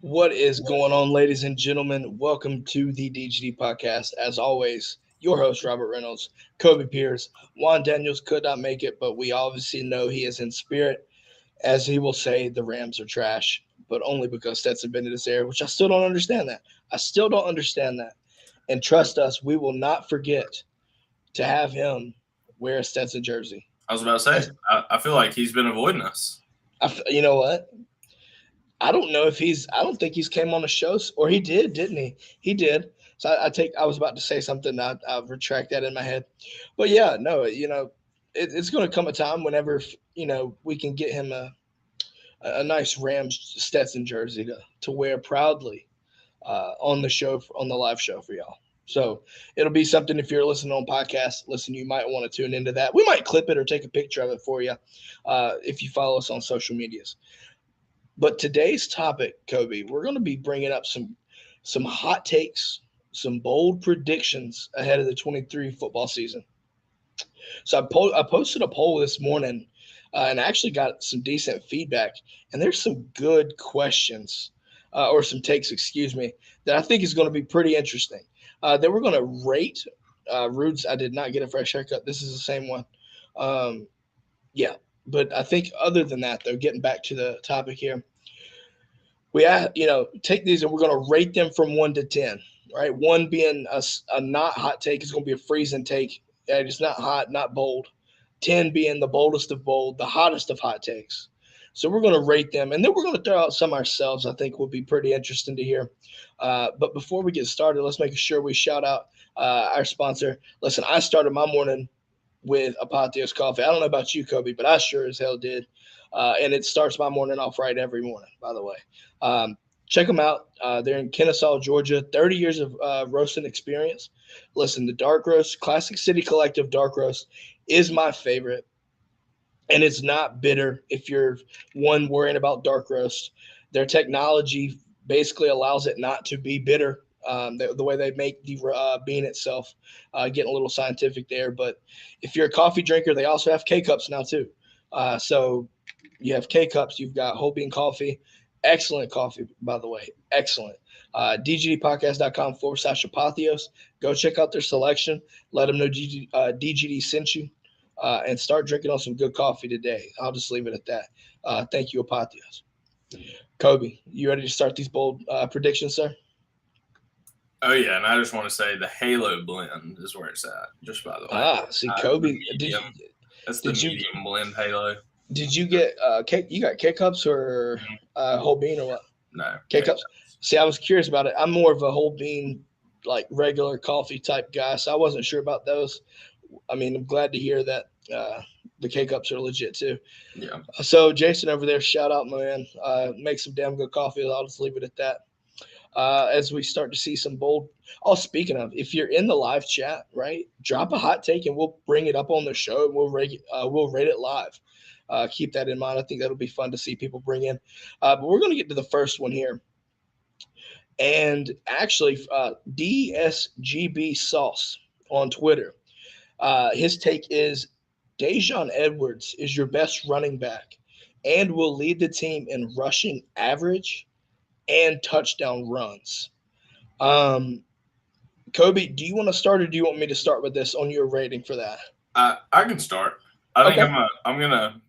What is going on, ladies and gentlemen? Welcome to the DGD Podcast. As always, your host, Robert Reynolds, Kobe Pierce. Juan Daniels could not make it, but we obviously know he is in spirit, as he will say the Rams are trash, but only because Stetson Bennett is there, which I still don't understand that. I still don't understand that. And trust us, we will not forget to have him wear a Stetson jersey. I was about to say, As, I feel like he's been avoiding us. you know what? I don't know if I don't think he's came on the show, or he did, didn't he? He did. So I was about to say something. I retract that in my head. But yeah, no, it's going to come a time whenever, we can get him a nice Rams Stetson jersey to wear proudly on the show, on the live show for y'all. So it'll be something if you're listening on podcast, listen, you might want to tune into that. We might clip it or take a picture of it for you if you follow us on social medias. But today's topic, Kobe, we're going to be bringing up some hot takes, some bold predictions ahead of the 23 football season. So I posted a poll this morning and actually got some decent feedback. And there's some good questions or some takes, excuse me, that I think is going to be pretty interesting. Then we're going to rate Rude's. I did not get a fresh haircut. This is the same one. Yeah, but I think other than that, though, getting back to the topic here, we take these and we're going to rate them from 1 to 10. Right, 1 being a not hot take is going to be a freezing take. It's not hot, not bold. 10 being the boldest of bold, the hottest of hot takes. So we're going to rate them, and then we're going to throw out some ourselves. I think will be pretty interesting to hear. But before we get started, let's make sure we shout out our sponsor. Listen, I started my morning with Apotheos Coffee. I don't know about you, Kobe, but I sure as hell did. And it starts my morning off right every morning, by the way. Check them out. They're in Kennesaw, Georgia. 30 years of roasting experience. Listen, the Dark Roast, Classic City Collective Dark Roast is my favorite. And it's not bitter if you're one worrying about dark roast. Their technology basically allows it not to be bitter. The way they make the bean itself, getting a little scientific there. But if you're a coffee drinker, they also have K-Cups now too. So you have K-Cups, you've got whole bean coffee. Excellent coffee, by the way. Excellent. DGDpodcast.com/Apotheos. Go check out their selection. Let them know DGD sent you. And start drinking on some good coffee today. I'll just leave it at that. Thank you, Apotheos. Kobe, you ready to start these bold predictions, sir? Oh, yeah, and I just want to say the Halo blend is where it's at, just by the way. See, Kobe, That's the medium blend Halo. Did you get you got K-Cups or whole bean or what? No. K-Cups. See, I was curious about it. I'm more of a whole bean, like regular coffee type guy, so I wasn't sure about those. I mean, I'm glad to hear that the K-Cups are legit too. Yeah. So Jason over there, shout out, my man. Make some damn good coffee. I'll just leave it at that. As we start to see some bold. Oh, speaking of, if you're in the live chat, right, drop a hot take and we'll bring it up on the show and we'll rate it live. Keep that in mind. I think that'll be fun to see people bring in. But we're going to get to the first one here. And actually, DSGB Sauce on Twitter. His take is Dejon Edwards is your best running back and will lead the team in rushing average and touchdown runs. Kobe, do you want to start or do you want me to start with this on your rating for that? I can start. I think I'm gonna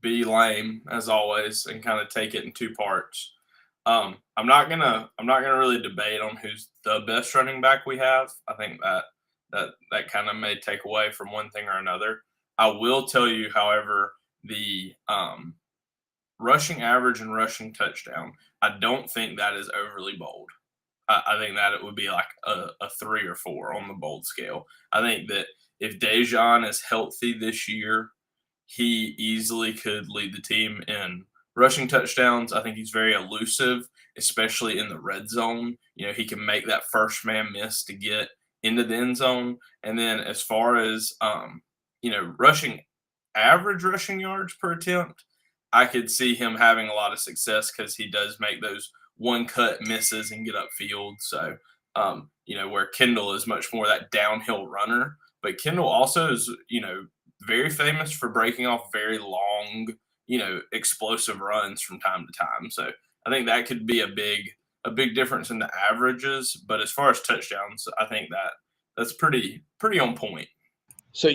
be lame as always and kind of take it in two parts. I'm not gonna really debate on who's the best running back we have. I think that kind of may take away from one thing or another. I will tell you, however, the rushing average and rushing touchdown, I don't think that is overly bold. I think that it would be like a 3 or 4 on the bold scale. I think that if Dejon is healthy this year, he easily could lead the team in rushing touchdowns. I think he's very elusive, especially in the red zone. You know, he can make that first man miss to get into the end zone. And then as far as, rushing average rushing yards per attempt, I could see him having a lot of success because he does make those one cut misses and get upfield. So, where Kendall is much more that downhill runner, but Kendall also is, very famous for breaking off very long, explosive runs from time to time. So I think that could be a big difference in the averages. But as far as touchdowns, I think that's pretty on point. So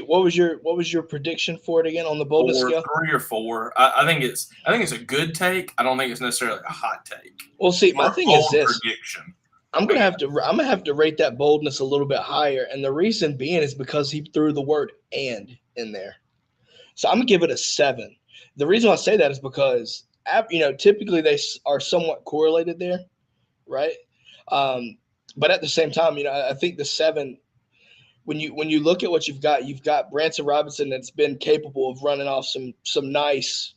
what was your prediction for it again on the boldness scale? 3 or 4. I think it's a good take. I don't think it's necessarily a hot take. Well, see, my thing is this. Prediction. I'm gonna have to rate that boldness a little bit higher, and the reason being is because he threw the word "and" in there. So I'm gonna give it a 7. The reason I say that is because typically they are somewhat correlated there, right? But at the same time, I think the 7. When you look at what you've got Branson Robinson that's been capable of running off some nice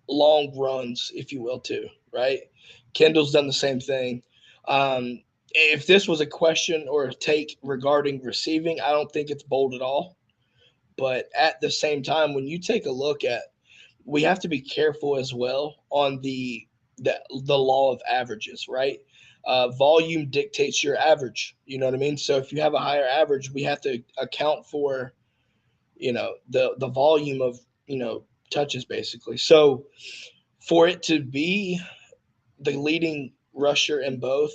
long runs, if you will, too, right? Kendall's done the same thing. If this was a question or a take regarding receiving, I don't think it's bold at all. But at the same time, when you take a look at, we have to be careful as well on the law of averages, right? Volume dictates your average. You know what I mean? So if you have a higher average, we have to account for, the volume of, touches basically. So for it to be the leading rusher in both,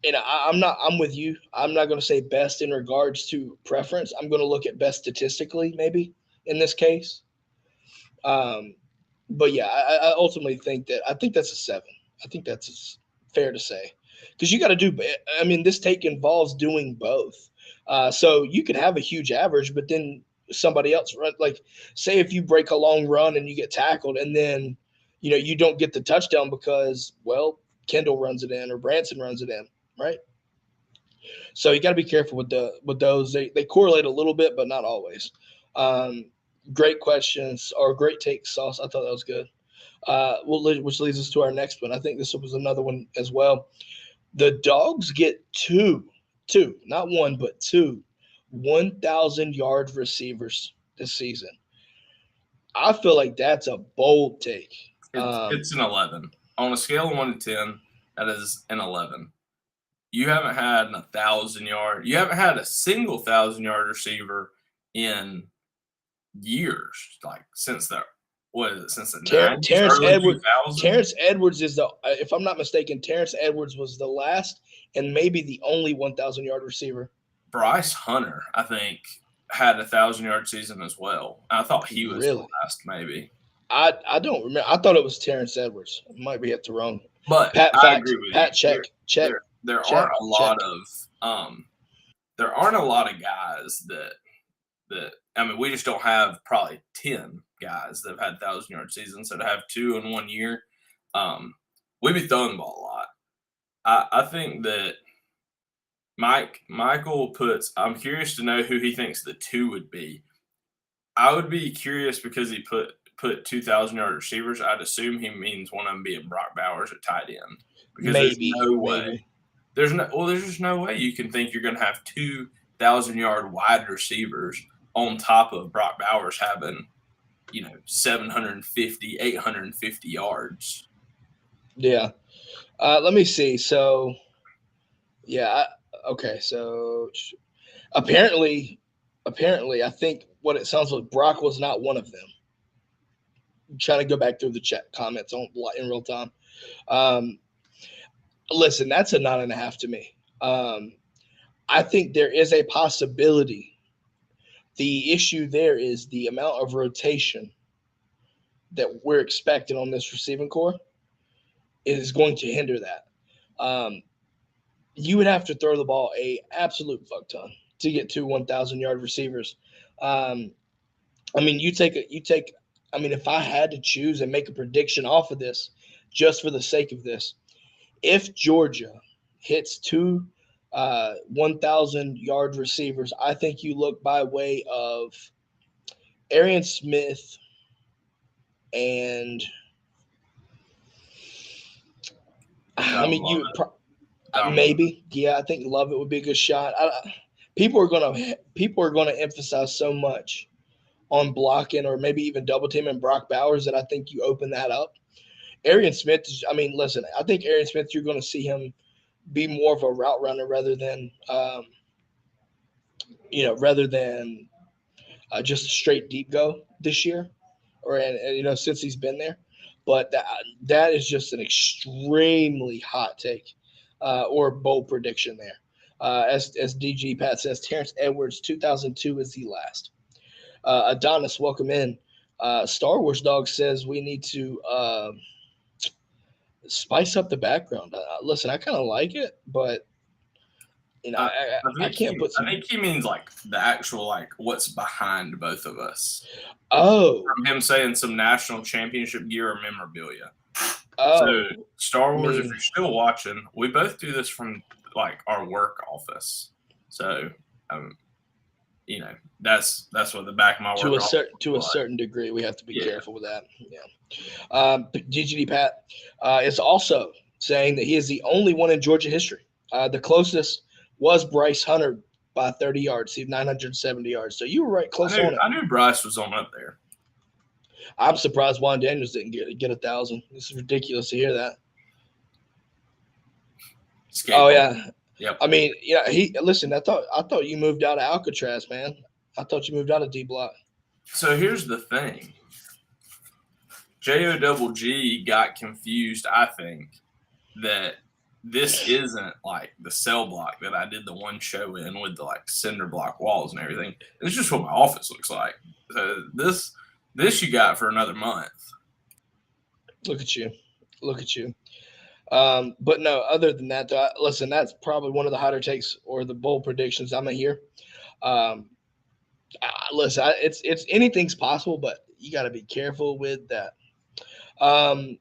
I'm with you. I'm not going to say best in regards to preference. I'm going to look at best statistically, maybe in this case. But yeah, I ultimately think that's a 7. I think that's fair to say, because you got to do. I mean, this take involves doing both. So you could have a huge average, but then somebody else run, like say if you break a long run and you get tackled, and then you don't get the touchdown because Kendall runs it in or Branson runs it in, right? So you got to be careful with those. They correlate a little bit, but not always. Great questions or great take, Sauce. I thought that was good. Which leads us to our next one. I think this was another one as well. The Dogs get two, not one, but 2 1,000-yard receivers this season. I feel like that's a bold take. It's an 11. On a scale of 1 to 10, that is an 11. You haven't had a 1,000-yard. You haven't had a single 1,000-yard receiver in years, like since the what is it? Since the 90s, Terrence early Edwards. 2000s? Terrence Edwards is if I'm not mistaken, Terrence Edwards was the last and maybe the only 1,000-yard receiver. Bryce Hunter, I think, had a 1,000-yard season as well. I thought he was the last, maybe. I don't remember. I thought it was Terrence Edwards. I might be at the wrong. But Pat, I agree with Pat, you. check. There aren't a lot of guys that I mean, we just don't have probably 10 guys that have had 1,000-yard seasons. So to have 2 in 1 year, we'd be throwing the ball a lot. I think that Michael puts. I'm curious to know who he thinks the 2 would be. I would be curious because he put 2,000-yard receivers. I'd assume he means one of them being Brock Bowers at tight end. Because there's no way. There's just no way you can think you're going to have 2,000-yard wide receivers on top of Brock Bowers having, 750, 850 yards. Yeah. Let me see. So, yeah. Okay. So, apparently, I think what it sounds like, Brock was not one of them. I'm trying to go back through the chat comments in real time. Listen, that's a 9.5 to me. I think there is a possibility. The issue there is the amount of rotation that we're expecting on this receiving core is going to hinder that. You would have to throw the ball a absolute fuck ton to get 2 1,000-yard receivers. I mean, if I had to choose and make a prediction off of this, just for the sake of this, if Georgia hits 2 1,000-yard receivers, I think you look by way of Arian Smith and maybe, yeah, I think Lovett would be a good shot. People are going to emphasize so much on blocking or maybe even double teaming Brock Bowers that I think you open that up. Arian Smith, listen, I think Arian Smith, you're going to see him be more of a route runner rather than just a straight deep go this year. and since he's been there. But that is just an extremely hot take or bold prediction there. As DG Pat says, Terrence Edwards, 2002 is the last. Adonis, welcome in. Star Wars Dog says we need to spice up the background. Listen, I kind of like it, but I can't put some. I think he means like the actual what's behind both of us. Oh, From him saying some national championship gear or memorabilia. Oh, so Star Wars, if you're still watching, we both do this from our work office. So that's what the back of my work to a certain degree, we have to be careful with that. Yeah. DGD Pat is also saying that he is the only one in Georgia history. The closest was Bryce Hunter by 30 yards. He had 970 yards. So you were right close on it. I knew Bryce was on up there. I'm surprised Juan Daniels didn't get 1,000. This is ridiculous to hear that. Oh yeah. Yep. I mean, listen, I thought you moved out of Alcatraz, man. I thought you moved out of D Block. So here's the thing. JOGG got confused, I think, that this isn't like the cell block that I did the one show in with the cinder block walls and everything. It's just what my office looks like. So this you got for another month. Look at you. But no, other than that, though, listen, that's probably one of the hotter takes or the bold predictions I'm going to hear. Listen, it's anything's possible, but you got to be careful with that. I'm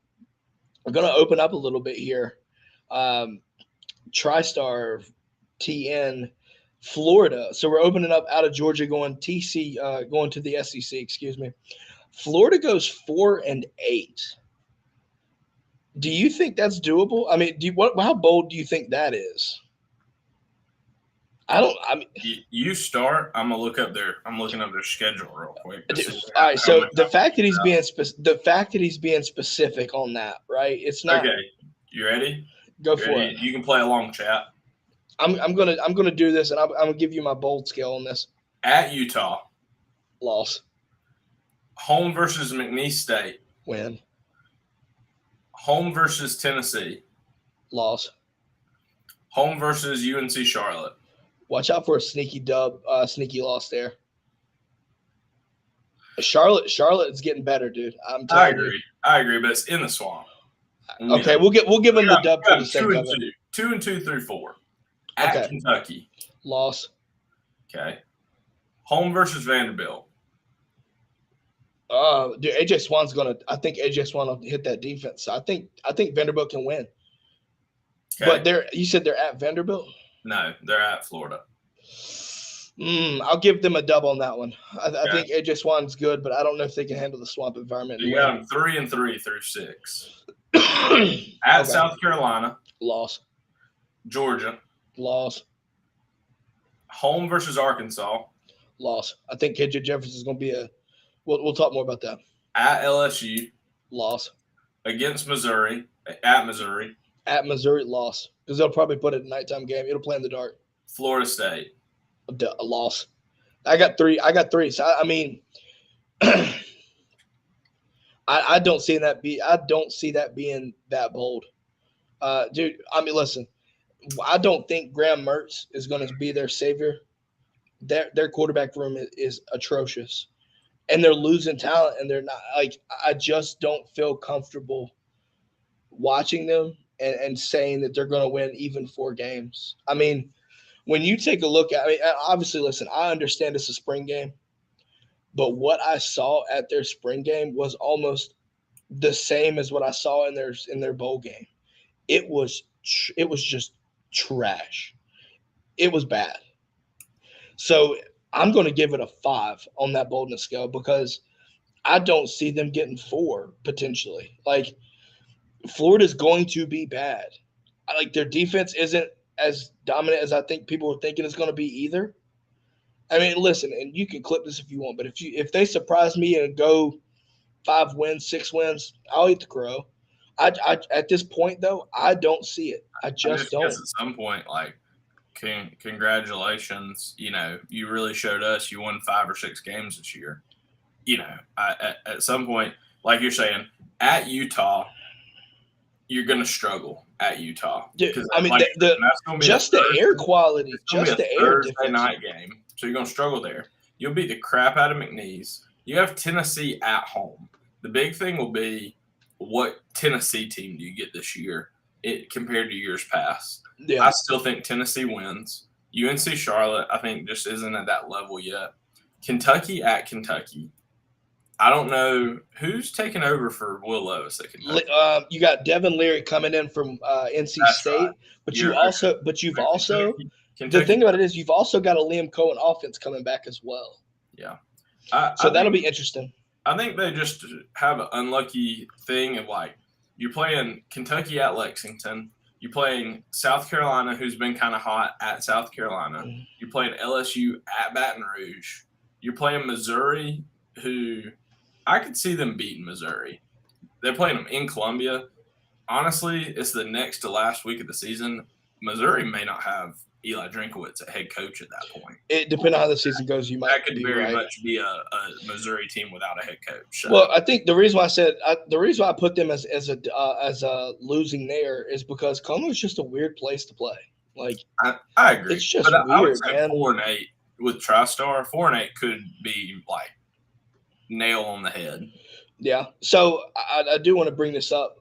going to open up a little bit here. TriStar TN Florida. So we're opening up out of Georgia, going to the SEC. Excuse me. Florida goes 4-8. Do you think that's doable? I mean, how bold do you think that is? You start. I'm looking up their schedule real quick. All right. So the fact that he's being specific on that, right? It's not okay. You ready? Go for it. You can play along, chat. I'm gonna do this, and I'm gonna give you my bold scale on this. At Utah, loss. Home versus McNeese State, win. Home versus Tennessee, loss. Home versus UNC Charlotte. Watch out for a sneaky sneaky loss there. Charlotte is getting better, dude. I agree, but it's in the swamp. Okay, we'll give them the dub for the sake of it. 2-2 through 4. At Kentucky, loss. Okay. Home versus Vanderbilt. Dude, I think AJ Swan will hit that defense. I think Vanderbilt can win. Okay. But you said they're at Vanderbilt? No, they're at Florida. I'll give them a dub on that one. I think AJ Swan's good, but I don't know if they can handle the swamp environment. You got them 3-3 through 6. At South Carolina, loss. Georgia, loss. Home versus Arkansas, loss. I think KJ Jefferson is going to be We'll talk more about that. At LSU, loss. Against Missouri, at Missouri. At Missouri, loss. Because they'll probably put it in a nighttime game. It'll play in the dark. Florida State. A loss. I got three. So, I mean, I don't see that being that bold. Dude, I mean, listen, I don't think Graham Mertz is going to be their savior. Their quarterback room is atrocious. And they're losing talent, and they're not I just don't feel comfortable watching them and saying that they're going to win even 4 games. I mean, when you take a look at, obviously, listen, I understand it's a spring game, but what I saw at their spring game was almost the same as what I saw in their bowl game. It was just trash. It was bad. So I'm going to give it a 5 on that boldness scale because I don't see them getting 4 potentially. Florida's going to be bad. Their defense isn't as dominant as I think people were thinking it's going to be either. I mean, listen, and you can clip this if you want, but if they surprise me and go 5 wins, 6 wins, I'll eat the crow. I at this point though, I don't see it. I just don't. Guess at some point, congratulations. You really showed us you won 5 or 6 games this year. At some point, like you're saying, at Utah, you're going to struggle at Utah. Dude, I mean, that's going to be just the air quality, it's going to just be a the air Thursday difference. night game. So you're going to struggle there. You'll beat the crap out of McNeese. You have Tennessee at home. The big thing will be what Tennessee team do you get this year compared to years past. Yeah. I still think Tennessee wins. UNC Charlotte, I think, just isn't at that level yet. Kentucky at Kentucky. I don't know who's taking over for Will Levis at Kentucky. You got Devin Leary coming in from NC State, right. but you've also Kentucky, the thing about it is you've also got a Liam Cohen offense coming back as well. Yeah, so that'll be interesting. I think they just have an unlucky thing of like you're playing Kentucky at Lexington, you're playing South Carolina, who's been kind of hot at South Carolina, you're playing LSU at Baton Rouge, you're playing Missouri, who I could see them beating Missouri. They're playing them in Columbia. Honestly, it's the next to last week of the season. Missouri may not have Eli Drinkowitz at head coach at that point. It depending on how the season goes, you might. That could be very right. much be a Missouri team without a head coach. So. Well, I think the reason why I put them as a losing there is because Como is just a weird place to play. Like I agree. It's just but weird, I would say man. 4-8 with TriStar. 4-8 could be like nail on the head. Yeah. So I do want to bring this up.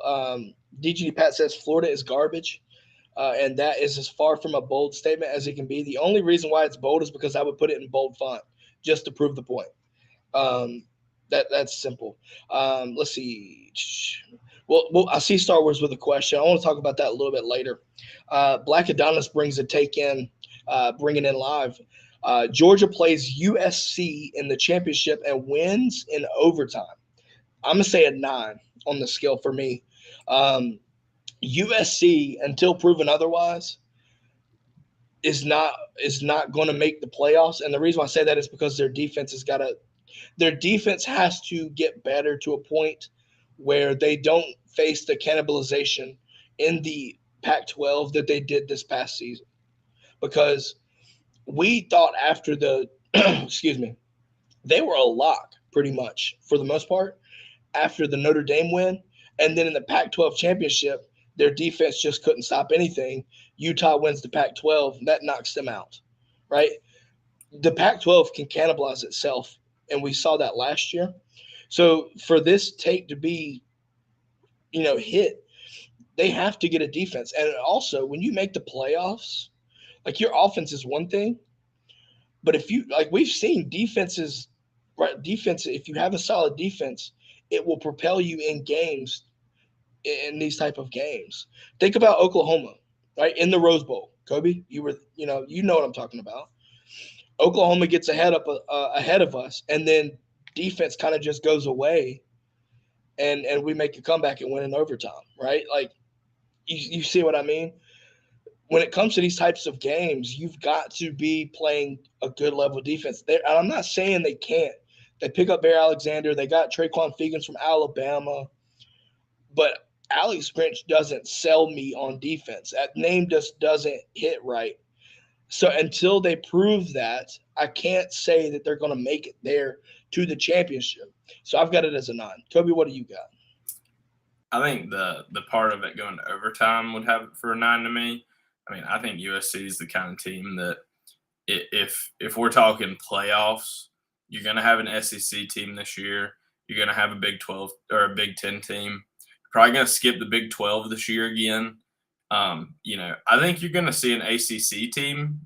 DGD Pat says Florida is garbage. And that is as far from a bold statement as it can be. The only reason why it's bold is because I would put it in bold font just to prove the point. That's simple. Let's see. Well, I see Star Wars with a question. I want to talk about that a little bit later. Black Adonis brings a take in, bringing in live. Georgia plays USC in the championship and wins in overtime. I'm going to say a 9 on the scale for me. USC, until proven otherwise, is not going to make the playoffs. And the reason why I say that is because their defense has to get better to a point where they don't face the cannibalization in the Pac-12 that they did this past season. Because we thought after the they were a lock pretty much for the most part after the Notre Dame win. And then in the Pac-12 championship, their defense just couldn't stop anything. Utah wins the Pac-12. That knocks them out, right? The Pac-12 can cannibalize itself, and we saw that last year. So for this take to be, hit, they have to get a defense. And also, when you make the playoffs, like your offense is one thing, but if you we've seen defenses, right? Defense, if you have a solid defense, it will propel you in games. In these type of games, think about Oklahoma, right? In the Rose Bowl, Kobe, you know what I'm talking about. Oklahoma gets ahead of us, and then defense kind of just goes away, and we make a comeback and win in overtime, right? Like, you see what I mean? When it comes to these types of games, you've got to be playing a good level of defense. And I'm not saying they can't. They pick up Bear Alexander. They got Traquan Fegans from Alabama, but Alex Grinch doesn't sell me on defense. That name just doesn't hit right. So until they prove that, I can't say that they're going to make it there to the championship. So I've got it as a 9. Toby, what do you got? I think the part of it going to overtime would have it for a 9 to me. I mean, I think USC is the kind of team that if we're talking playoffs, you're going to have an SEC team this year. You're going to have a Big 12 or a Big 10 team. Probably going to skip the Big 12 this year again. I think you're going to see an ACC team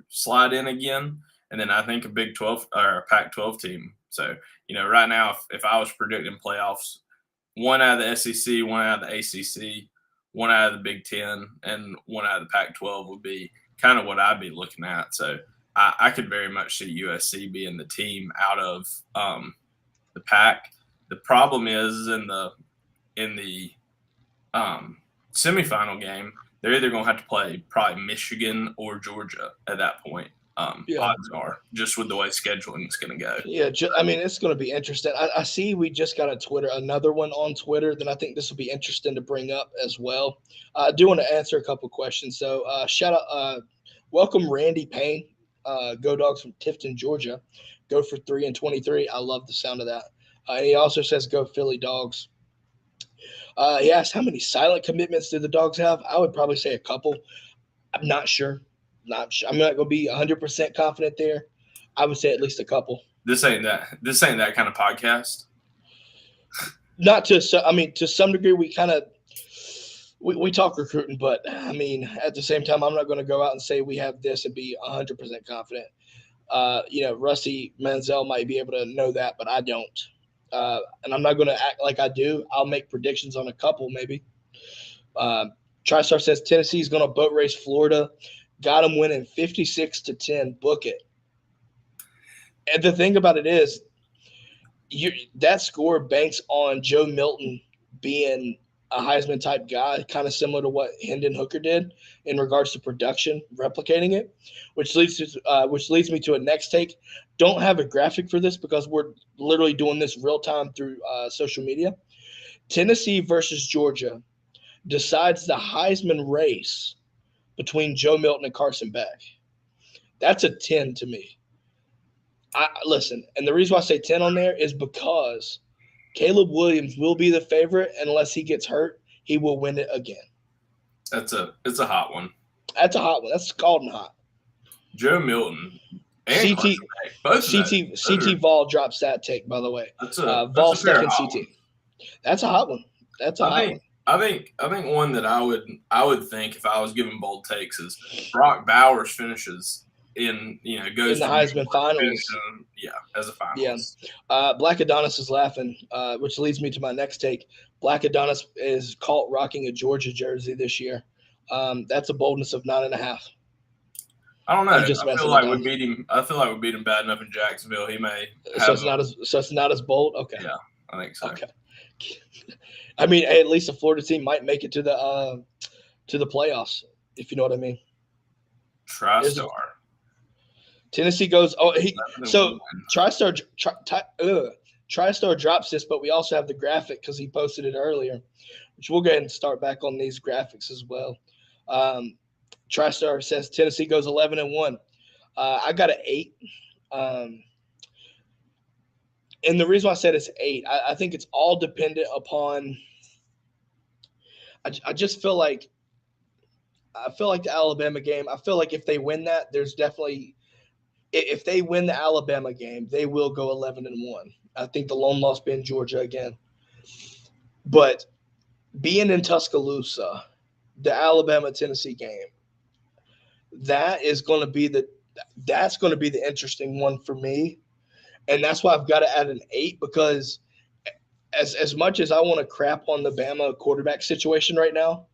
slide in again, and then I think a Big 12 or a Pac-12 team. So, right now, if I was predicting playoffs, one out of the SEC, one out of the ACC, one out of the Big 10, and one out of the Pac-12 would be kind of what I'd be looking at. So, I could very much see USC being the team out of the Pac. The problem is in the semifinal game, they're either going to have to play probably Michigan or Georgia at that point. Odds are just with the way scheduling is going to go. Yeah, it's going to be interesting. I see we just got another one on Twitter that I think this will be interesting to bring up as well. I do want to answer a couple questions. So shout out, welcome Randy Payne, Go Dogs from Tifton, Georgia. Go for 3-23. I love the sound of that. And he also says, go Philly Dogs. He asked, how many silent commitments do the Dogs have? I would probably say a couple. I'm not sure. Not sure. I'm not going to be 100% confident there. I would say at least a couple. This ain't that kind of podcast. Not to, I mean, to some degree, we kind of we talk recruiting, but I mean, at the same time, I'm not going to go out and say we have this and be 100% confident. Rusty Manziel might be able to know that, but I don't. And I'm not going to act like I do. I'll make predictions on a couple, maybe. TriStar says Tennessee is going to boat race Florida. Got them winning 56-10. Book it. And the thing about it is, that score banks on Joe Milton being a Heisman type guy, kind of similar to what Hendon Hooker did in regards to production, replicating it, which leads me to a next take. Don't have a graphic for this because we're literally doing this real time through social media. Tennessee versus Georgia decides the Heisman race between Joe Milton and Carson Beck. That's a 10 to me. Listen, and the reason why I say 10 on there is because Caleb Williams will be the favorite unless he gets hurt. He will win it again. It's a hot one. That's a hot one. That's scalding hot. Joe Milton and CT Vol drops that take, by the way. Vol second CT. That's a hot one. That's a hot one. I think one that I would think if I was giving bold takes is Brock Bowers finishes goes in the Heisman finals. As a finalist. Yeah. Black Adonis is laughing, which leads me to my next take. Black Adonis is caught rocking a Georgia jersey this year. That's a boldness of 9.5. I don't know. I feel like we beat him bad enough in Jacksonville. He may. So it's not as bold. Okay. Yeah, I think so. Okay. I mean, at least the Florida team might make it to the playoffs, if you know what I mean. TriStar. Tennessee goes. TriStar drops this, but we also have the graphic because he posted it earlier, which we'll go ahead and start back on these graphics as well. TriStar says Tennessee goes 11-1. I got an 8. And the reason why I said it's 8, I think it's all dependent upon. I just feel like. I feel like the Alabama game. I feel like if they win that, there's definitely. If they win the Alabama game, they will go 11-1. I think the lone loss being Georgia again. But being in Tuscaloosa, the Alabama-Tennessee game, that's going to be the interesting one for me. And that's why I've got to add an 8 because as much as I want to crap on the Bama quarterback situation right now,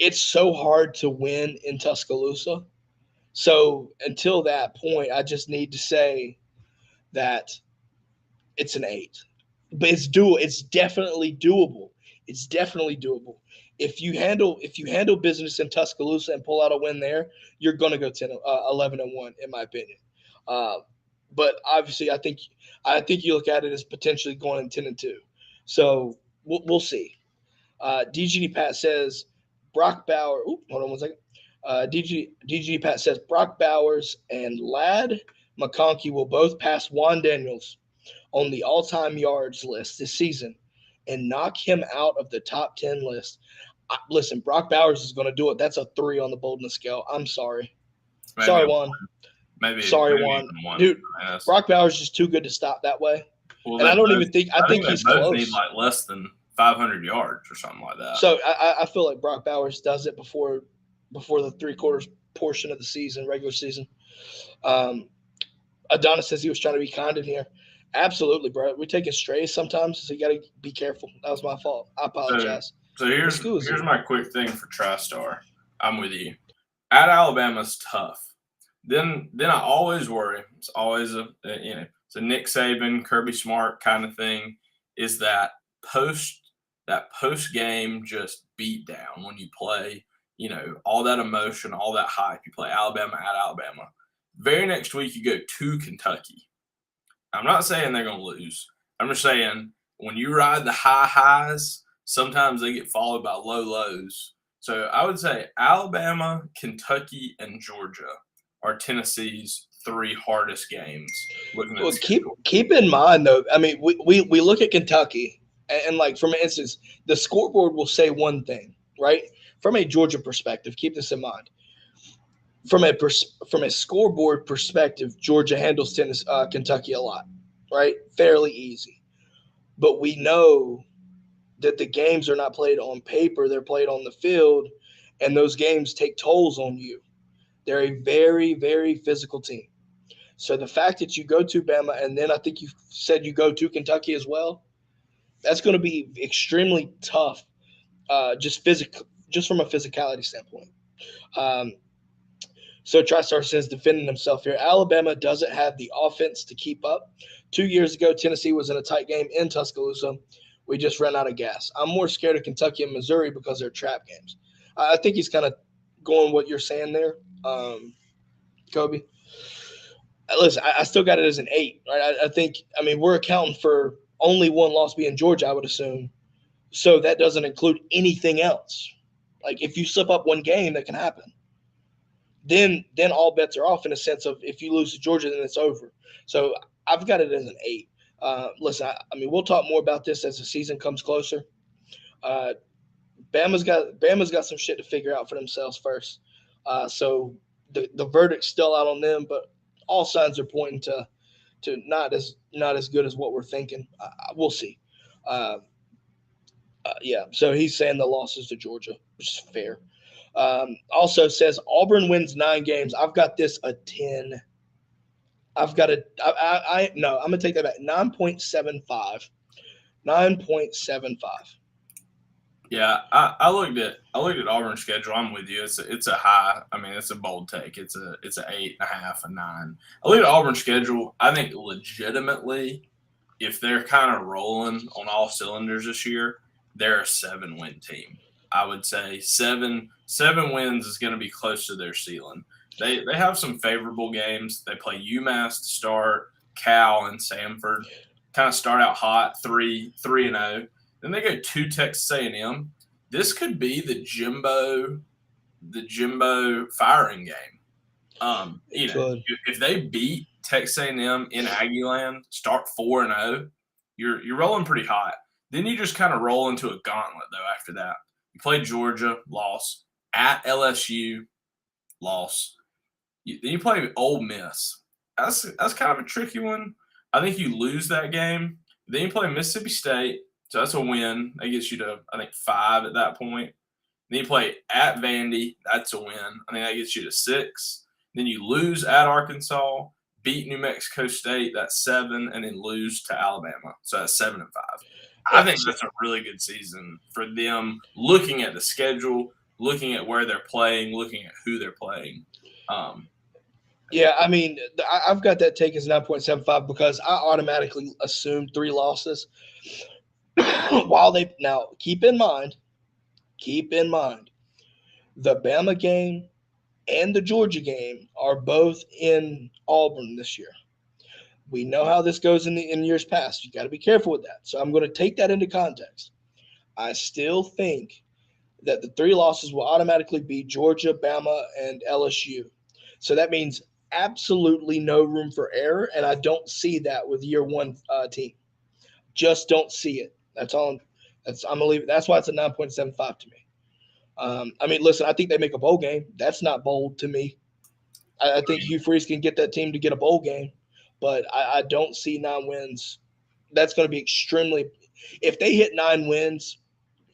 it's so hard to win in Tuscaloosa. So until that point, I just need to say that it's an 8. But it's definitely doable. It's definitely doable. If you handle business in Tuscaloosa and pull out a win there, you're going to go 11-1, in my opinion. But obviously, I think you look at it as potentially going 10-2. So we'll see. DGD Pat says Brock Bowers. Hold on one second. DGD Pat says Brock Bowers and Ladd McConkey will both pass Juan Daniels on the all-time yards list this season and knock him out of the top 10 list. Listen, Brock Bowers is going to do it. That's a 3 on the boldness scale. I'm sorry. Sorry, Juan. Sorry, Juan. Dude, Brock Bowers is just too good to stop that way. Well, and I think he's close. Need like less than 500 yards or something like that. So I feel like Brock Bowers does it before the 3/4 portion of the season, regular season. Adonis says he was trying to be kind in here. Absolutely, bro. We take it strays sometimes, so you got to be careful. That was my fault. I apologize. So here's my quick thing for TriStar. I'm with you. At Alabama's tough. Then I always worry. It's always it's a Nick Saban, Kirby Smart kind of thing. Is that post game just beat down when you play? All that emotion, all that hype. You play Alabama at Alabama. Very next week, you go to Kentucky. I'm not saying they're going to lose. I'm just saying when you ride the high highs, sometimes they get followed by low lows. So I would say Alabama, Kentucky, and Georgia are Tennessee's three hardest games. Looking at Well, the schedule. keep in mind though. I mean, we look at Kentucky, and like from an instance, the scoreboard will say one thing, right? From a Georgia perspective, keep this in mind. From a scoreboard perspective, Georgia handles Kentucky a lot, right? Fairly easy. But we know that the games are not played on paper; they're played on the field, and those games take tolls on you. They're a very, very physical team. So the fact that you go to Bama and then I think you said you go to Kentucky as well, that's going to be extremely tough, just from a physicality standpoint. Um, so TriStar says defending himself here. Alabama doesn't have the offense to keep up. 2 years ago, Tennessee was in a tight game in Tuscaloosa. We just ran out of gas. I'm more scared of Kentucky and Missouri because they're trap games. I think he's kind of going what you're saying there, Kobe. Listen, I still got it as an 8, right? I think, I mean, we're accounting for only one loss being Georgia, I would assume. So that doesn't include anything else. Like if you slip up one game, that can happen. Then all bets are off in a sense of if you lose to Georgia, then it's over. So I've got it as an 8. Listen, I mean, we'll talk more about this as the season comes closer. Uh, Bama's got some shit to figure out for themselves first. So the verdict's still out on them, but all signs are pointing to not as good as what we're thinking. We'll see. Uh, yeah. So he's saying the losses to Georgia, which is fair. Also says Auburn wins 9 games. I've got this a 10. I've got a no. I'm gonna take that back. 9.75. 9.75. Yeah, I looked at Auburn's schedule. I'm with you. It's a high. I mean, it's a bold take. It's an 8.5, a 9. I looked at Auburn's schedule. I think legitimately, if they're kind of rolling on all cylinders this year, they're a 7-win team. I would say seven wins is going to be close to their ceiling. They have some favorable games. They play UMass to start, Cal and Samford. Kind of start out hot, 3-0. Then they go to Texas A&M. This could be the Jimbo firing game. If they beat Texas A&M in Aggieland, start 4-0, you're rolling pretty hot. Then you just kind of roll into a gauntlet though. After that, you play Georgia, loss. At LSU, loss. Then you play Ole Miss. That's kind of a tricky one. I think you lose that game. Then you play Mississippi State. So that's a win. That gets you to, I think, 5 at that point. Then you play at Vandy. That's a win. I think that gets you to 6. Then you lose at Arkansas, beat New Mexico State. That's 7, and then lose to Alabama. So that's 7 and 5. I think that's a really good season for them. Looking at the schedule, looking at where they're playing, looking at who they're playing. Yeah, I mean, I've got that take as 9.75 because I automatically assumed 3 losses. Now keep in mind, the Bama game and the Georgia game are both in Auburn this year. We know how this goes in years past. You got to be careful with that. So I'm going to take that into context. I still think that the 3 losses will automatically be Georgia, Bama, and LSU. So that means absolutely no room for error, and I don't see that with year one team. Just don't see it. That's all. I'm gonna leave it. That's why it's a 9.75 to me. I mean, listen, I think they make a bowl game. That's not bold to me. I think Hugh Freeze can get that team to get a bowl game, but I don't see 9 wins. That's going to be extremely. If they hit 9 wins,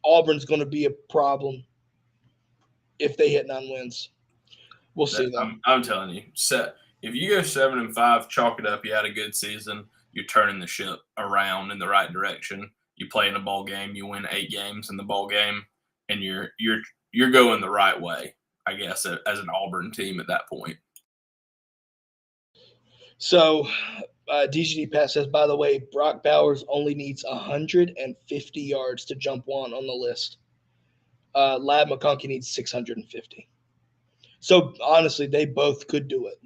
Auburn's going to be a problem. If they hit 9 wins, we'll see though. I'm telling you, if you go 7 and 5, chalk it up. You had a good season. You're turning the ship around in the right direction. You play in a bowl game. You win 8 games in the bowl game, and you're going the right way, I guess, as an Auburn team at that point. So, DGD Pass says, by the way, Brock Bowers only needs 150 yards to jump one on the list. Lab McConkey needs 650. So, honestly, they both could do it.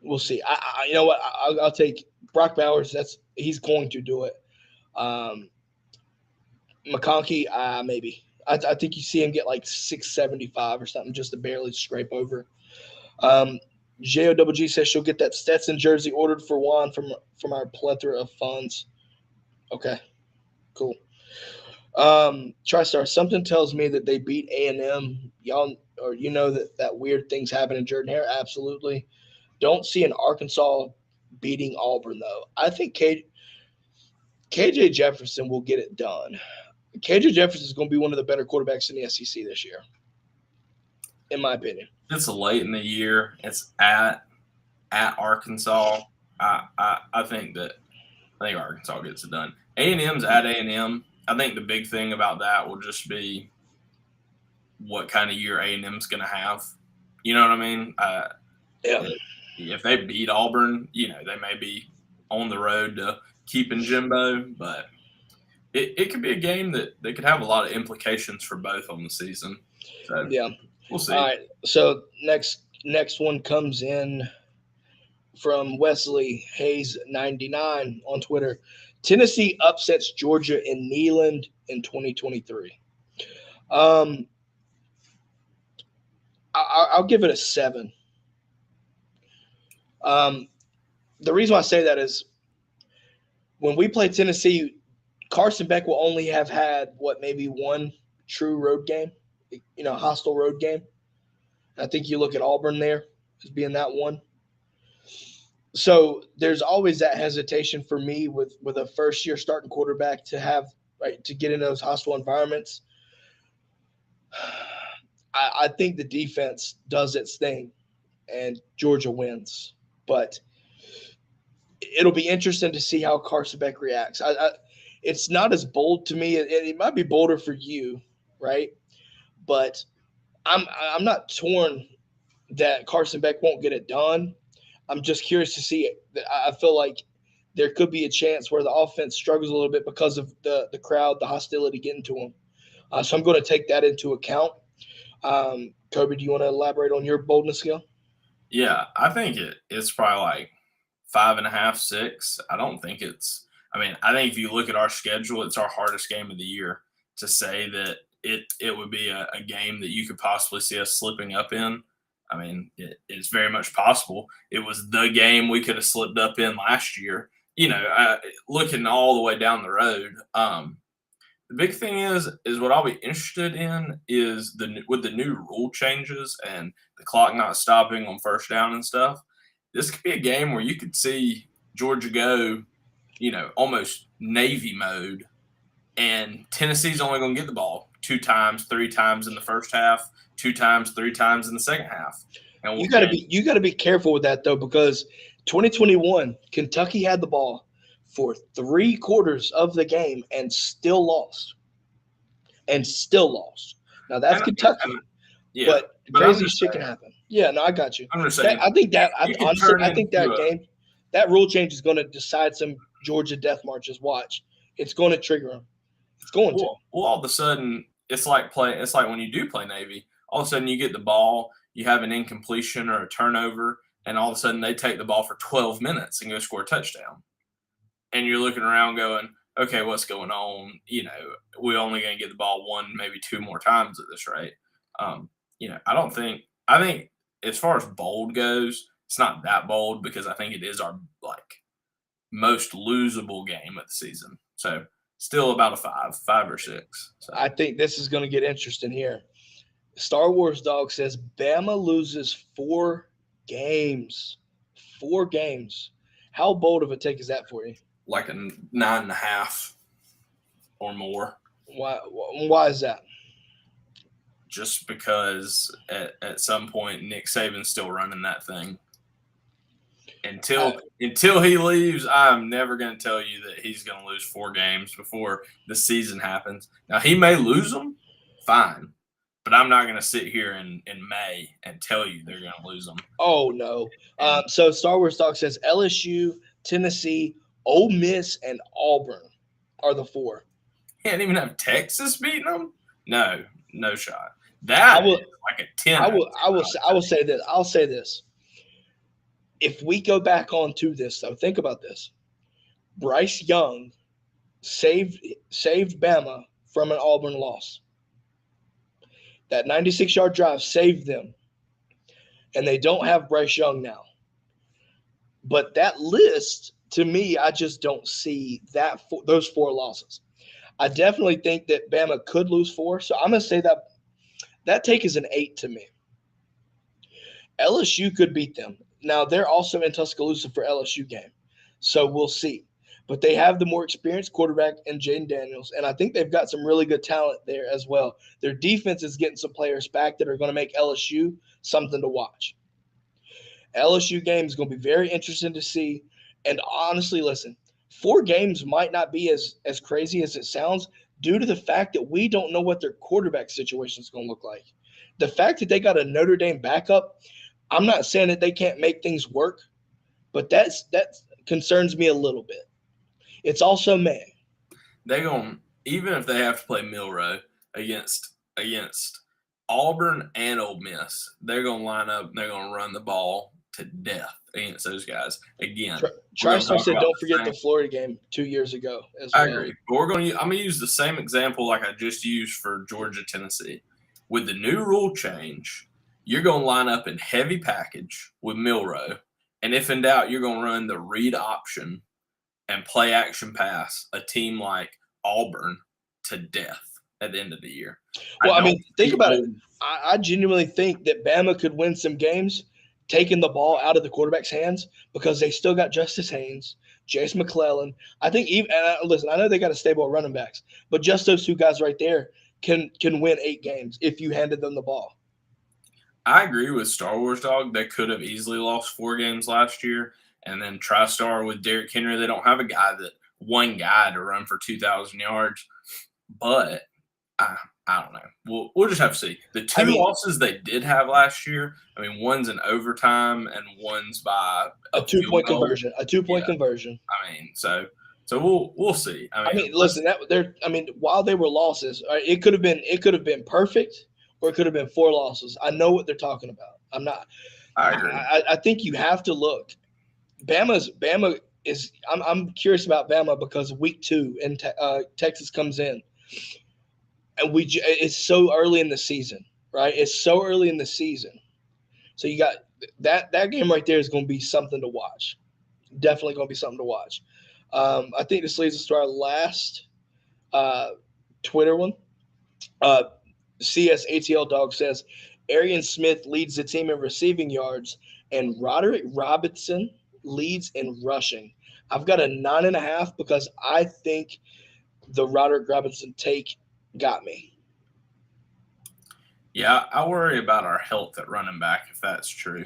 We'll see. You know what? I'll take Brock Bowers. He's going to do it. McConkey, maybe. I think you see him get like 675 or something just to barely scrape over. JOWG says she'll get that Stetson jersey ordered for Juan from our plethora of funds. Okay, cool. TriStar, something tells me that they beat A&M. Y'all, or that weird things happen in Jordan Hare. Absolutely. Don't see an Arkansas beating Auburn though. I think KJ Jefferson will get it done. KJ Jefferson is going to be one of the better quarterbacks in the SEC this year, in my opinion. It's late in the year. It's at Arkansas. I think Arkansas gets it done. A&M's at A&M. I think the big thing about that will just be what kind of year A&M's going to have. You know what I mean? Yeah. If they beat Auburn, they may be on the road to keeping Jimbo, but it could be a game that they could have a lot of implications for both on the season. So, yeah. We'll see. All right. So next one comes in from Wesley Hayes 99 on Twitter. Tennessee upsets Georgia in Neyland in 2023. I'll give it a 7. The reason why I say that is when we play Tennessee, Carson Beck will only have had maybe one true road game, hostile road game. I think you look at Auburn there as being that one. So there's always that hesitation for me with a first-year starting quarterback to get in those hostile environments. I think the defense does its thing, and Georgia wins. But it'll be interesting to see how Carson Beck reacts. It's not as bold to me. It might be bolder for you, right? But I'm not torn that Carson Beck won't get it done. I'm just curious to see it. I feel like there could be a chance where the offense struggles a little bit because of the crowd, the hostility getting to them. So I'm going to take that into account. Kobe, do you want to elaborate on your boldness scale? Yeah, I think it's probably like 5.5, 6. I don't think it's – I think if you look at our schedule, it's our hardest game of the year. To say that it would be a game that you could possibly see us slipping up in, it's very much possible. It was the game we could have slipped up in last year. Looking all the way down the road, the big thing is what I'll be interested in is with the new rule changes and the clock not stopping on first down and stuff. This could be a game where you could see Georgia go, almost Navy mode, and Tennessee's only going to get the ball 2 times, 3 times in the first half, 2 times, 3 times in the second half. And you got to be careful with that though, because 2021 Kentucky had the ball for 3 quarters of the game and still lost. Now that's Kentucky, but crazy shit can happen. Yeah, no, I got you. I'm just saying. I think that game, that rule change is going to decide some Georgia death marches. Watch, it's going to trigger them. It's going to. Well, all of a sudden, it's like when you do play Navy. All of a sudden, you get the ball, you have an incompletion or a turnover, and all of a sudden they take the ball for 12 minutes and go score a touchdown. And you're looking around going, okay, what's going on? We're only going to get the ball 1, maybe 2 more times at this rate. I think as far as bold goes, it's not that bold because I think it is our most losable game of the season. So still about a 5 or 6. So. I think this is going to get interesting here. Star Wars Dog says Bama loses 4 games. 4 games. How bold of a take is that for you? Like a 9.5 or more. Why is that? Just because at some point Nick Saban's still running that thing. Until he leaves, I'm never going to tell you that he's going to lose 4 games before the season happens. Now, he may lose them, fine. But I'm not going to sit here in May and tell you they're going to lose them. Oh, no. So Star Wars Talk says LSU, Tennessee, Ole Miss, and Auburn are the 4. Can't even have Texas beating them? No shot. That is like a 10. I will say this. I'll say this. If we go back on to this, though, think about this. Bryce Young saved Bama from an Auburn loss. That 96-yard drive saved them. and they don't have Bryce Young now. But that list, to me, I just don't see those 4 losses. I definitely think that Bama could lose 4, so I'm going to say that take is an 8 to me. LSU could beat them. Now, they're also in Tuscaloosa for LSU game, so we'll see. But they have the more experienced quarterback in Jaden Daniels, and I think they've got some really good talent there as well. Their defense is getting some players back that are going to make LSU something to watch. LSU game is going to be very interesting to see. And honestly, listen, 4 games might not be as crazy as it sounds due to the fact that we don't know what their quarterback situation is going to look like. The fact that they got a Notre Dame backup, I'm not saying that they can't make things work, but that concerns me a little bit. It's also May. They're going, even if they have to play Milroe against Auburn and Ole Miss, they're going to line up and they're going to run the ball to death against those guys again. TriStar said, "Don't forget the Florida game 2 years ago." As well. I agree. But I'm going to use the same example like I just used for Georgia, Tennessee. With the new rule change, you're going to line up in heavy package with Milroe, and if in doubt, you're going to run the read option and play action pass a team like Auburn to death at the end of the year. Well, I mean, think about it. I genuinely think that Bama could win some games taking the ball out of the quarterback's hands because they still got Justice Haynes, Jace McClellan. I think listen, I know they got a stable of running backs, but just those 2 guys right there can win 8 games if you handed them the ball. I agree with Star Wars Dog. They could have easily lost 4 games last year. And then TriStar with Derrick Henry, they don't have one guy to run for 2,000 yards. But I don't know. We'll just have to see. The 2 losses they did have last year, I mean, one's in overtime and one's by a 2-point conversion. A 2-point conversion. I mean, so we'll see. I mean, listen, while they were losses, it could have been perfect, or it could have been 4 losses. I know what they're talking about. I agree. I think you have to look. Bama is. I'm curious about Bama because week 2 and Texas comes in, and it's so early in the season, right? It's so early in the season, so you got that game right there is going to be something to watch. Definitely going to be something to watch. I think this leads us to our last Twitter one. CSATL Dog says Arian Smith leads the team in receiving yards, and Roderick Robinson leads in rushing. I've got a 9.5 because I think the Roderick Robinson take got me. Yeah, I worry about our health at running back if that's true.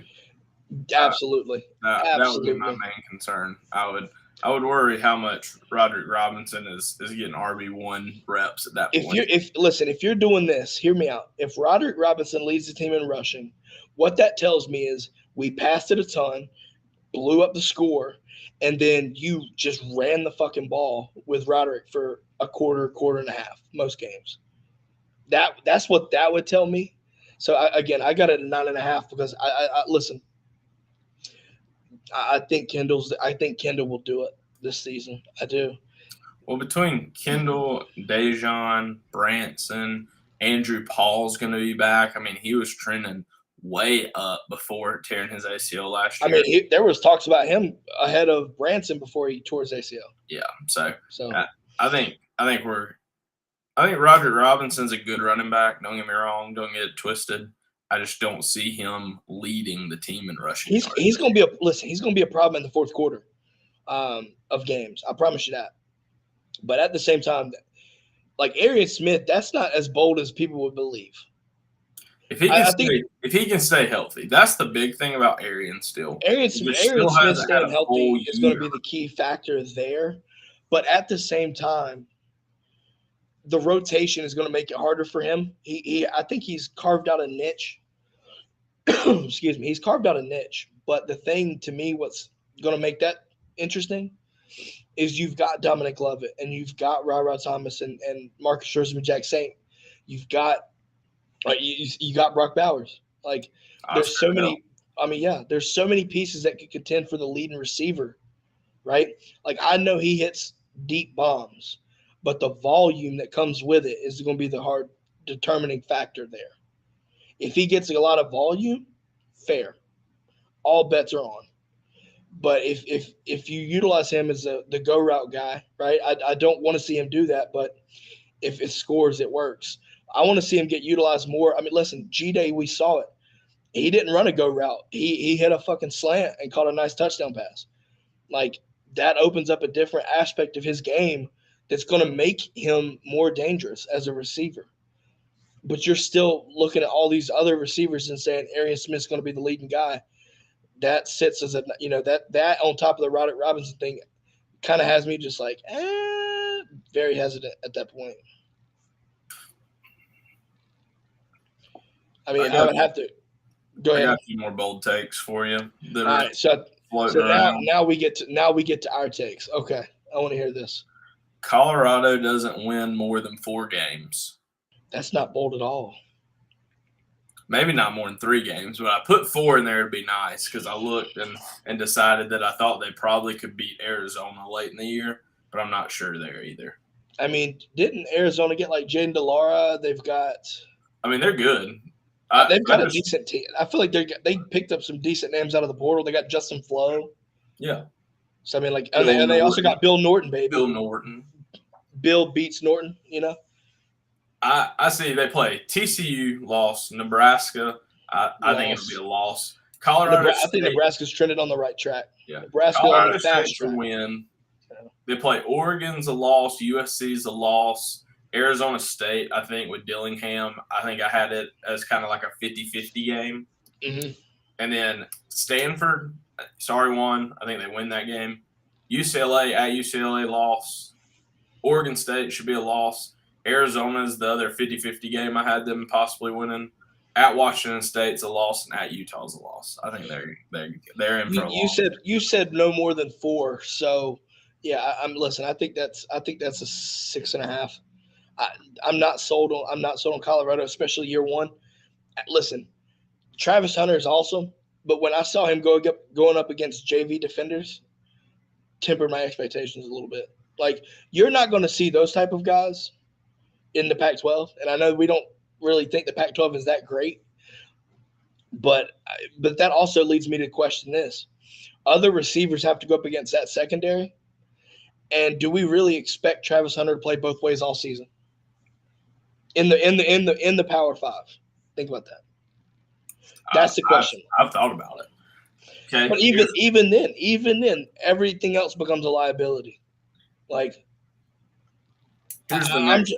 Absolutely. That would be my main concern. I would worry how much Roderick Robinson is getting RB1 reps at that point. If you're doing this, hear me out. If Roderick Robinson leads the team in rushing, what that tells me is we passed it a ton, blew up the score, and then you just ran the fucking ball with Roderick for a quarter and a half most games. That's what that would tell me. So I got it at 9.5 because I listen. I think Kendall will do it this season. I do. Well, between Kendall, Dejon, Branson, Andrew Paul's going to be back. I mean, he was trending way up before tearing his ACL last year. I mean, there was talks about him ahead of Branson before he tore his ACL. Yeah, so I think Roderick Robinson's a good running back. Don't get me wrong. Don't get it twisted. I just don't see him leading the team in rushing. He's going to be a problem in the fourth quarter of games. I promise you that. But at the same time, like Arian Smith, that's not as bold as people would believe. If he can stay healthy, that's the big thing about Arian still. Arian Smith staying healthy is going to be the key factor there. But at the same time, the rotation is going to make it harder for him. I think he's carved out a niche. Excuse me. He's carved out a niche. But the thing to me, what's going to make that interesting is you've got Dominic Lovett and you've got Ra Thomas and Marcus Scherzer and Jack Saint. You've got you got Brock Bowers. Like there's so many. I mean, yeah, there's so many pieces that could contend for the leading receiver, right? Like I know he hits deep bombs, but the volume that comes with it is going to be the hard determining factor there. If he gets a lot of volume, fair. all bets are on. But if you utilize him as the go route guy, right? I don't want to see him do that, but if it scores, it works. I want to see him get utilized more. I mean, listen, G-Day, we saw it. He didn't run a go route. He hit a fucking slant and caught a nice touchdown pass. Like, that opens up a different aspect of his game that's going to make him more dangerous as a receiver. But you're still looking at all these other receivers and saying Arian Smith's going to be the leading guy. That sits as a, that on top of the Roderick Robinson thing kind of has me just like, very hesitant at that point. I mean, I would have to go ahead. I got a few more bold takes for you. All right, so now we get to our takes. Okay, I want to hear this. Colorado doesn't win more than 4 games. That's not bold at all. Maybe not more than 3 games, but I put 4 in there to be nice because I looked and decided that I thought they probably could beat Arizona late in the year, but I'm not sure there either. I mean, didn't Arizona get like Jaden DeLara? They've got. I mean, they're good. They've got a decent team. I feel like they picked up some decent names out of the portal. They got Justin Flo. Yeah. So I mean, like, and they also got Bill Norton, baby. Bill Norton. Bill beats Norton. I see they play TCU loss, Nebraska. I think it'll be a loss. Colorado. I think Nebraska's trended on the right track. Yeah. Nebraska Colorado on the fast State track. to win. They play Oregon's a loss. USC's a loss. Arizona State, I think, with Dillingham, I think I had it as kind of like a 50-50 game. Mm-hmm. And then Stanford, sorry, won. I think they win that game. UCLA at UCLA loss. Oregon State should be a loss. Arizona's the other 50-50 game I had them possibly winning. At Washington State's a loss, and at Utah's a loss. I think they're in for a loss. You said no more than 4, so yeah. Listen. I think that's a 6.5. I'm not sold on Colorado, especially year one. Listen, Travis Hunter is awesome, but when I saw him going up against JV defenders, tempered my expectations a little bit. Like, you're not going to see those type of guys in the Pac-12, and I know we don't really think the Pac-12 is that great, but that also leads me to question this: other receivers have to go up against that secondary, and do we really expect Travis Hunter to play both ways all season? In the Power 5, think about that. That's the question. I've thought about it. Okay, but even then, everything else becomes a liability. Like, here's the next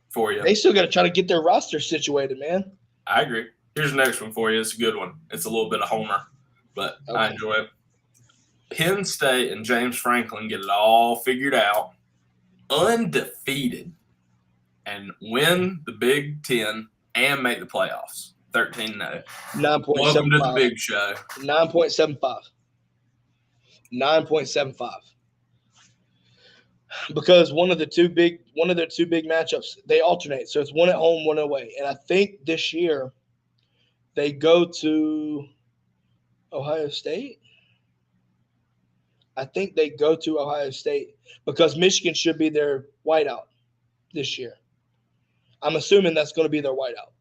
for you. They still got to try to get their roster situated, man. I agree. Here's the next one for you. It's a good one. It's a little bit of homer, but okay. I enjoy it. Penn State and James Franklin get it all figured out, undefeated, and win the Big Ten and make the playoffs. 13-0. 9.75. Welcome to the big show. 9.75. 9.75. Because one of their two big matchups, they alternate. So it's one at home, one away. And I think this year they go to Ohio State. I think they go to Ohio State because Michigan should be their whiteout this year. I'm assuming that's going to be their whiteout.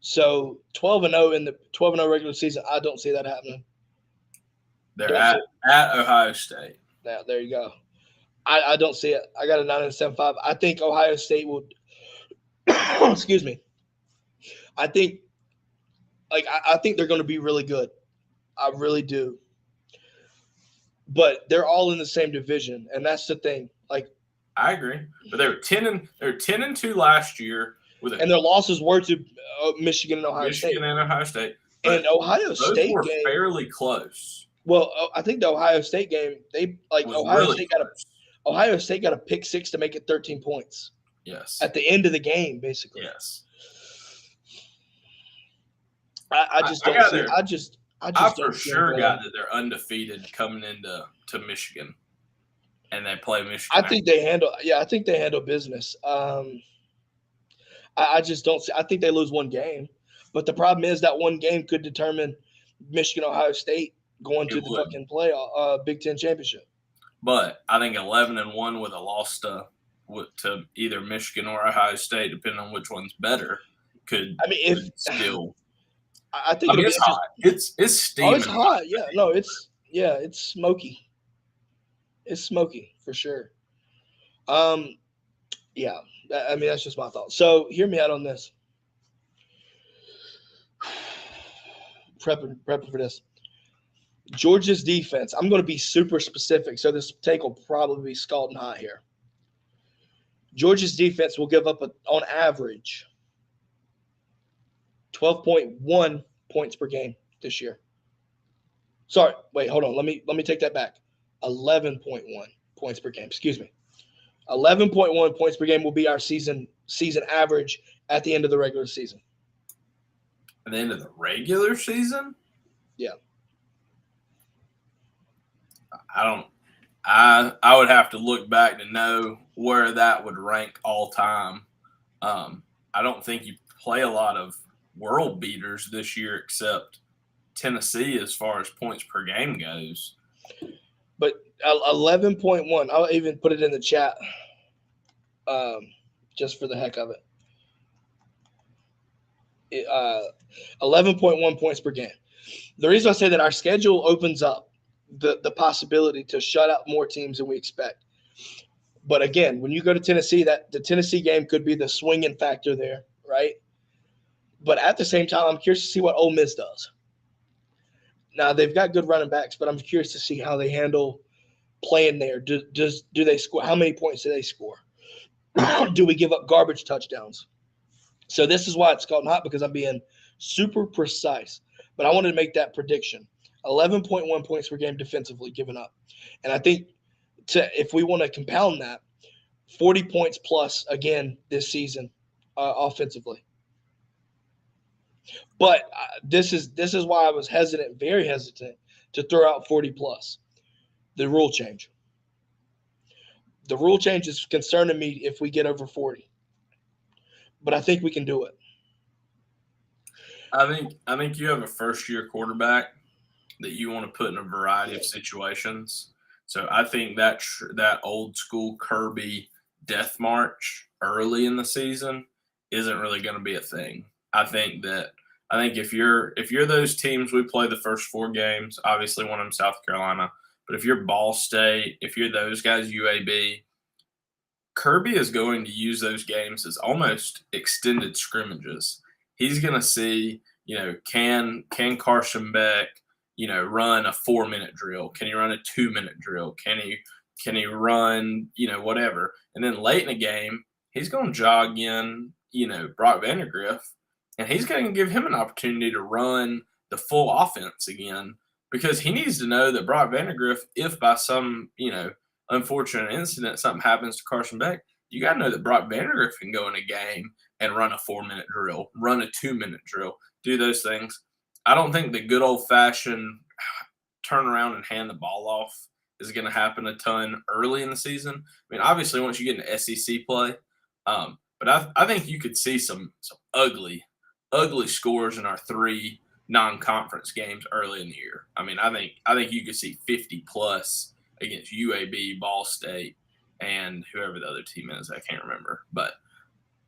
So 12-0 in the 12-0 regular season, I don't see that happening. They're at Ohio State. Now, there you go. I don't see it. I got a 9.75. I think Ohio State will – excuse me. I think they're going to be really good. I really do. But they're all in the same division, and that's the thing. Like, I agree. But they were 10-2 last year. And their losses were to Michigan and Ohio State. Michigan and Ohio State. And Ohio State were game, fairly close. Well, I think the Ohio State game, Ohio State got a pick 6 to make it 13 points. Yes. At the end of the game, basically. Yes. I just don't see it. I for sure got that they're undefeated coming into Michigan, and they play Michigan. I think they handle business. I just don't see. I think they lose one game, but the problem is that one game could determine Michigan, Ohio State going to the fucking playoff, Big Ten championship. But I think 11-1 with a loss to either Michigan or Ohio State, depending on which one's better, could still. I think I mean, it'll it's be hot. It's steaming. Oh, it's hot. Yeah, no, it's smoky. It's smoky for sure. Um, yeah. I mean, that's just my thought. So hear me out on this. Prepping for this. Georgia's defense. I'm going to be super specific, so this take will probably be scalding hot here. Georgia's defense will give up on average 12.1 points per game this year. Sorry, wait, hold on. Let me take that back. 11.1 points per game. Excuse me. 11.1 points per game will be our season average at the end of the regular season. At the end of the regular season? Yeah. I would have to look back to know where that would rank all time. I don't think you play a lot of world beaters this year except Tennessee as far as points per game goes. But 11.1, I'll even put it in the chat just for the heck of it. 11.1 points per game. The reason I say that our schedule opens up the possibility to shut out more teams than we expect. But again, when you go to Tennessee, the Tennessee game could be the swinging factor there, right? But at the same time, I'm curious to see what Ole Miss does. Now, they've got good running backs, but I'm curious to see how they handle playing there. Do they score? How many points do they score? Do we give up garbage touchdowns? So this is why it's called hot, because I'm being super precise. But I wanted to make that prediction. 11.1 points per game defensively given up. And I think if we want to compound that, 40 points plus again this season offensively. But this is why I was hesitant, very hesitant, to throw out 40 plus. The rule change. The rule change is concerning me if we get over 40. But I think we can do it. I think you have a first-year quarterback that you want to put in a variety of situations. So I think that old school Kirby death march early in the season isn't really going to be a thing. I think if you're those teams, we play the first 4 games, obviously one of them South Carolina, but if you're Ball State, if you're those guys UAB, Kirby is going to use those games as almost extended scrimmages. He's going to see, can Carson Beck, run a 4-minute drill? Can he run a 2-minute drill? Can he run, whatever? And then late in the game, he's going to jog in, Brock Vandagriff, and he's going to give him an opportunity to run the full offense again, because he needs to know that Brock Vandagriff, if by some, unfortunate incident something happens to Carson Beck, you got to know that Brock Vandagriff can go in a game and run a 4-minute drill, run a 2-minute drill, do those things. I don't think the good old-fashioned turn around and hand the ball off is going to happen a ton early in the season. I mean, obviously, once you get into SEC play, but I think you could see some ugly scores in our 3 non-conference games early in the year. I mean, I think you could see 50+ against UAB, Ball State, and whoever the other team is. I can't remember. But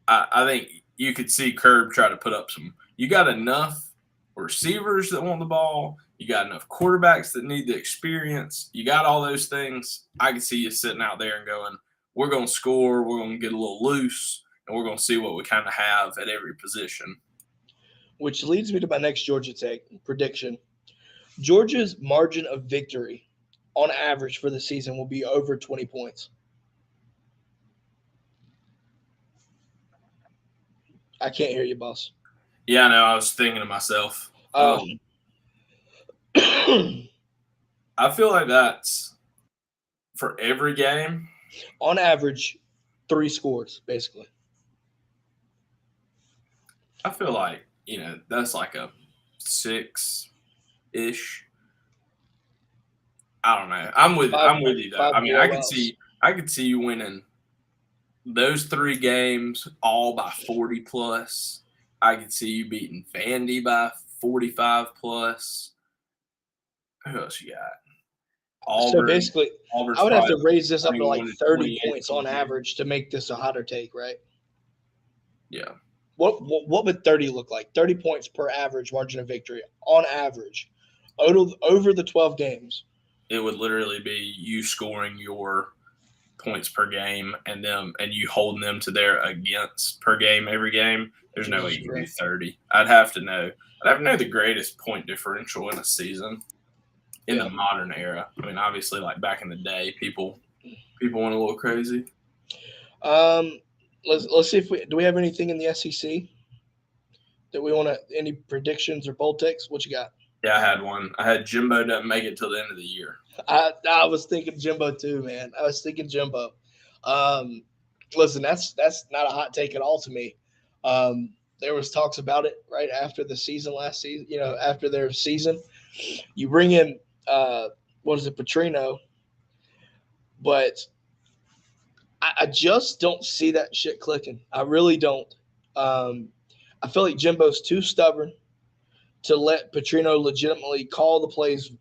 I think you could see Curb try to put up some – you got enough receivers that want the ball. You got enough quarterbacks that need the experience. You got all those things. I can see you sitting out there and going, we're going to score, we're going to get a little loose, and we're going to see what we kind of have at every position. Which leads me to my next Georgia take prediction. Georgia's margin of victory on average for the season will be over 20 points. I can't hear you, boss. Yeah, no, I was thinking to myself. I feel like that's for every game. On average, 3 scores, basically. I feel like, that's like a 6-ish. I don't know. I'm with you though. I mean, I could see you winning those 3 games all by 40+. I could see you beating Vandy by 45+. Who else you got? Auburn. So basically, Auburn's I would have to raise this up to like 30 28 points on average to make this a hotter take, right? Yeah. What would 30 look like? 30 points per average margin of victory on average over the 12 games. It would literally be you scoring your points per game and you holding them to their against per game every game. There's no way you can do 30. I'd have to know the greatest point differential in a season in the modern era. I mean, obviously, like back in the day, people went a little crazy. Let's see if we have anything in the SEC that we want to, any predictions or bold takes. What you got? Yeah, I had one. I had Jimbo doesn't make it till the end of the year. I was thinking Jimbo too, man. I was thinking Jimbo. Listen, that's not a hot take at all to me. There was talks about it right after the season last season. You know, after their season, you bring in Petrino, but I just don't see that shit clicking. I really don't. I feel like Jimbo's too stubborn to let Petrino legitimately call the plays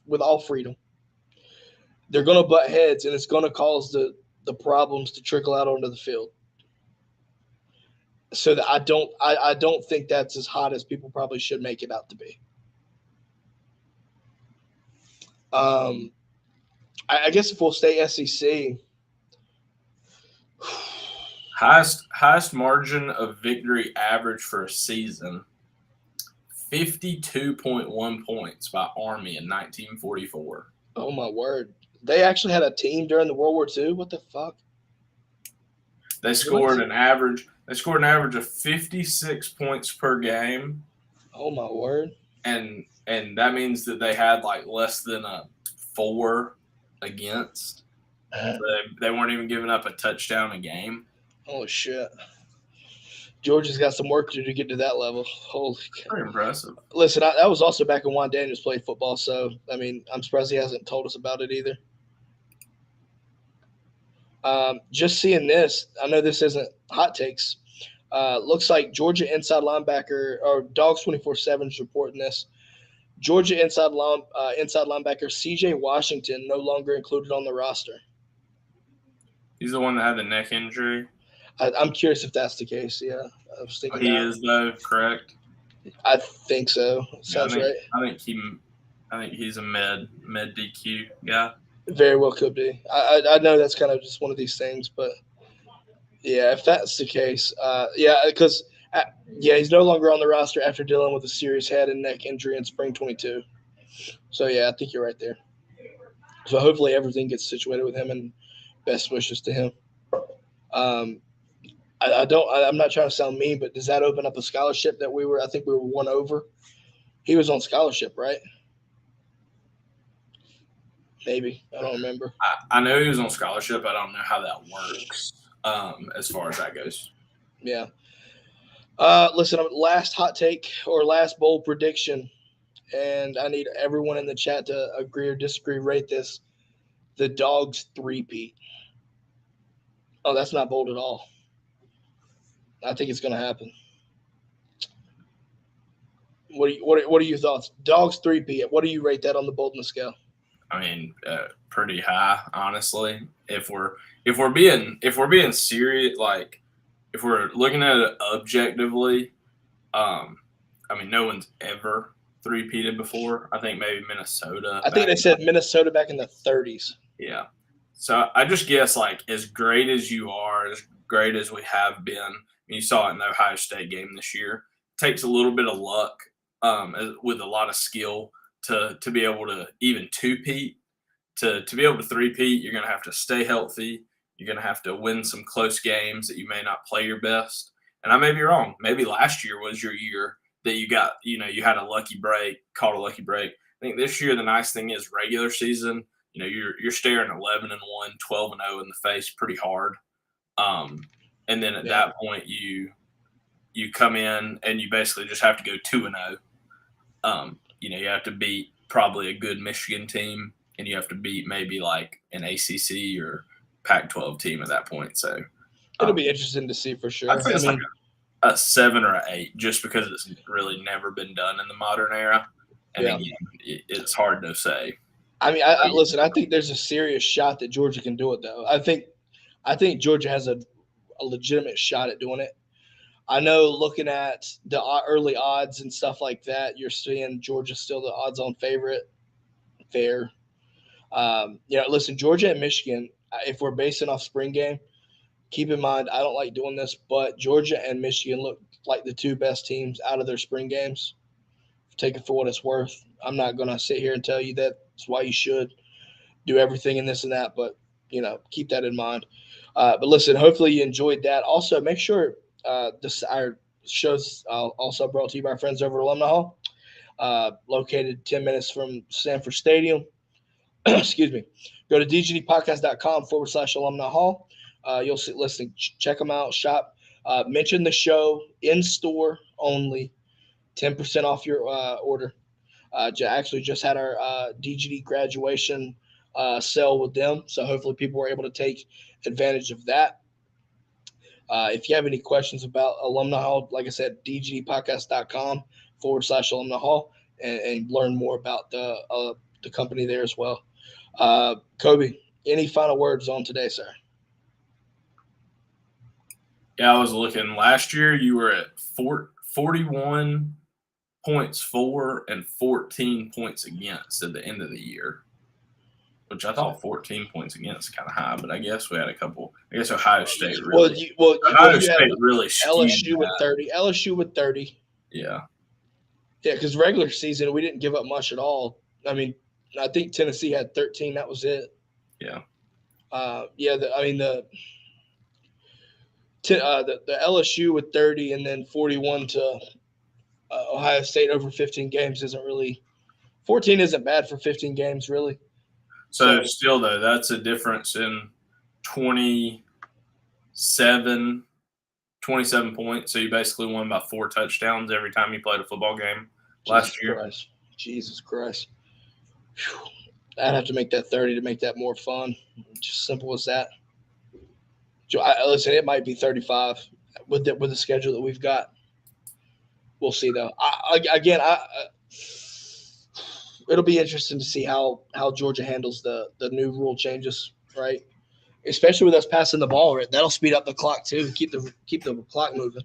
with all freedom. They're going to butt heads, and it's going to cause the problems to trickle out onto the field. So that I don't think that's as hot as people probably should make it out to be. I guess if we'll stay SEC. Highest margin of victory average for a season, 52.1 points by Army in 1944. Oh my word! They actually had a team during the World War II. What the fuck? They scored an average of 56 points per game. Oh my word! And that means that they had like less than a 4 against. So they weren't even giving up a touchdown a game. Oh shit! Georgia's got some work to do to get to that level. Holy cow! Pretty impressive. Listen, that was also back when Juan Daniels played football, so I mean, I'm surprised he hasn't told us about it either. Just seeing this, I know this isn't hot takes. Looks like Georgia inside linebacker or Dogs 24/7 is reporting this. Georgia inside linebacker C.J. Washington no longer included on the roster. He's the one that had the neck injury. I'm curious if that's the case. Yeah, I was thinking. He is though, correct? I think so. Sounds right. I think he's a med DQ guy. Very well could be. I know that's kind of just one of these things, but yeah, if that's the case, because he's no longer on the roster after dealing with a serious head and neck injury in spring 22. So yeah, I think you're right there. So hopefully everything gets situated with him, and best wishes to him. I'm not trying to sound mean, but does that open up a scholarship that I think we were one over? He was on scholarship, right? Maybe. I don't remember. I know he was on scholarship. I don't know how that works as far as that goes. Yeah. Listen, last hot take or last bold prediction, and I need everyone in the chat to agree or disagree, rate this. The Dogs three-peat. Oh, that's not bold at all. I think it's going to happen. What are your thoughts? Dogs three-peat. What do you rate that on the boldness scale? I mean, pretty high, honestly. If we're being serious, like if we're looking at it objectively, I mean, no one's ever three-peated before. I think maybe Minnesota. I think they said Minnesota back in the 30s. Yeah. So I just guess, like, as great as you are, as great as we have been, I mean, you saw it in the Ohio State game this year, it takes a little bit of luck with a lot of skill to be able to even two-peat. To be able to three-peat, you're going to have to stay healthy. You're going to have to win some close games that you may not play your best. And I may be wrong. Maybe last year was your year that you got, you had a lucky break, caught a lucky break. I think this year the nice thing is regular season, you're staring 11-1, 12-0 in the face pretty hard. And then at that point you come in and you basically just have to go 2-0. You have to beat probably a good Michigan team, and you have to beat maybe like an ACC or Pac-12 team at that point. So it'll be interesting to see for sure. I think it's like a 7 or an 8, just because it's really never been done in the modern era. And again, it's hard to say. I mean, listen, I think there's a serious shot that Georgia can do it, though. I think Georgia has a legitimate shot at doing it. I know looking at the early odds and stuff like that, you're seeing Georgia still the odds-on favorite. Fair. Listen, Georgia and Michigan, if we're basing off spring game, keep in mind, I don't like doing this, but Georgia and Michigan look like the two best teams out of their spring games. Take it for what it's worth. I'm not going to sit here and tell you that's why you should do everything and this and that, but, keep that in mind. But listen, hopefully you enjoyed that. Also, make sure our show's also brought to you by our friends over at Alumni Hall, located 10 minutes from Sanford Stadium. Excuse me. Go to dgdpodcast.com/alumni hall. You'll see, listen, check them out, shop. Mention the show in store only, 10% off your order. Actually just had our DGD graduation sale with them, so hopefully people were able to take advantage of that. If you have any questions about Alumni Hall, like I said, dgdpodcast.com/alumni hall and learn more about the company there as well. Kobe, any final words on today, sir? Yeah, I was looking. Last year, you were at 41 points for and 14 points against at the end of the year, which I thought 14 points against is kind of high, but I guess we had a couple. I guess Ohio State really. Ohio State really skewed LSU with 30. LSU with 30. Yeah. Yeah, because regular season, we didn't give up much at all. I mean, I think Tennessee had 13. That was it. Yeah. The LSU with 30 and then 41 to Ohio State over 15 games isn't really – 14 isn't bad for 15 games, really. So still, though, that's a difference in 27 points. So you basically won by 4 touchdowns every time you played a football game last year. Jesus Christ. Whew. I'd have to make that 30 to make that more fun. Just simple as that. Listen, it might be 35 with the schedule that we've got. We'll see, though. It'll be interesting to see how Georgia handles the new rule changes, right? Especially with us passing the ball, right? That'll speed up the clock too. Keep the clock moving.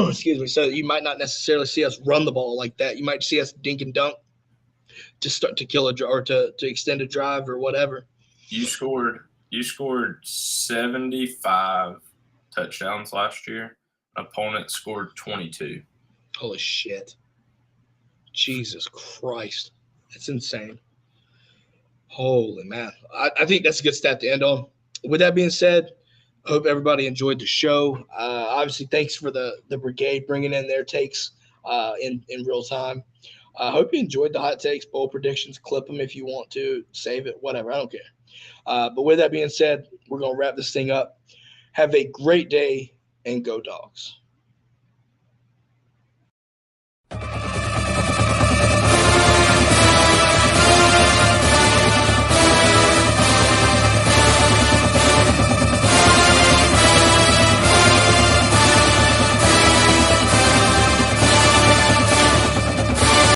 Excuse me. So you might not necessarily see us run the ball like that. You might see us dink and dunk to start to kill or to extend a drive or whatever. You scored 75 touchdowns last year. Opponent scored 22. Holy shit. Jesus Christ. That's insane. Holy man. I think that's a good stat to end on. With that being said, I hope everybody enjoyed the show. Obviously, thanks for the brigade bringing in their takes in real time. I hope you enjoyed the hot takes, bowl predictions. Clip them if you want to. Save it, whatever. I don't care. But with that being said, we're going to wrap this thing up. Have a great day and go Dogs.